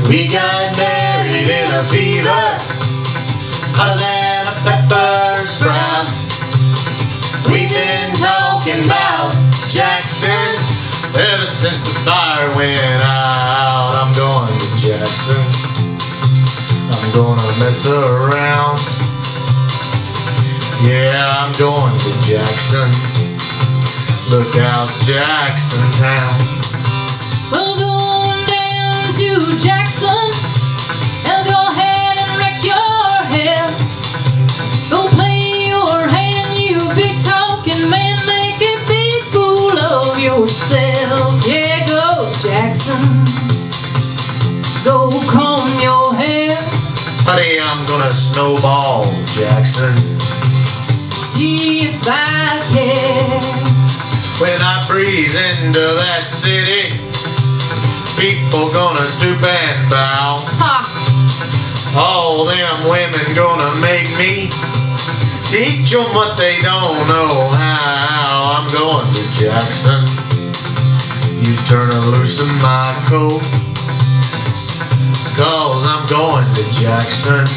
We got married in a fever, hotter than a pepper sprout. We've been talking about Jackson ever since the fire went out. I'm going to Jackson, I'm gonna mess around. Yeah, I'm going to Jackson, look out Jackson Town. We're going down to Jackson, and go ahead and wreck your head. Go play your hand, you big talking man, make a big fool of yourself. Yeah, go Jackson, go comb your hair. Buddy, I'm gonna snowball Jackson, see if I care. when I breeze into that city, people gonna stoop and bow. Ha! All them women gonna make me teach them what they don't know how. I'm going to Jackson, you turn loose in my coat, 'cause I'm going to Jackson.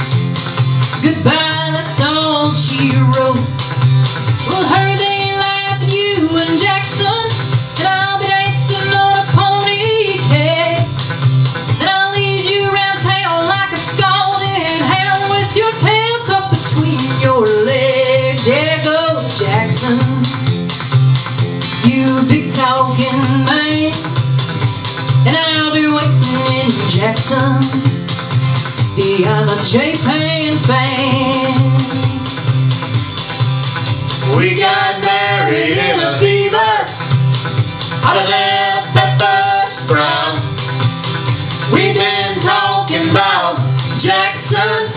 Goodbye, that's all she wrote. Well, her they laugh at you in Jackson, and I'll be dancing on a pony cat. And I'll lead you around town like a scalded hound with your tail tucked between your legs. Yeah, go Jackson, you big talking man, and I'll be waiting in Jackson behind the J-Pan fan. We got married in a fever, hotter than a pepper sprout. We've been talking about Jackson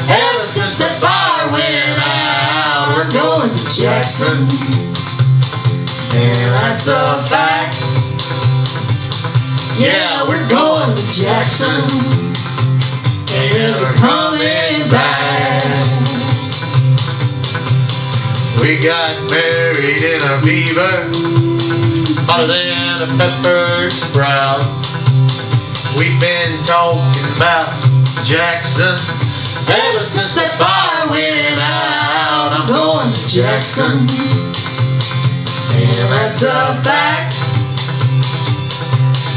ever since the fire went out. We're going to Jackson, and that's a fact. Yeah, we're going to Jackson, ain't never coming back. We got married in a fever, hotter than a pepper sprout. We've been talking about Jackson ever since the fire went out. I'm going to Jackson, and that's a fact.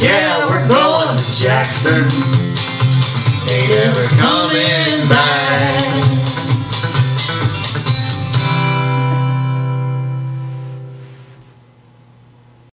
Yeah, we're going to Jackson, ain't ever coming back.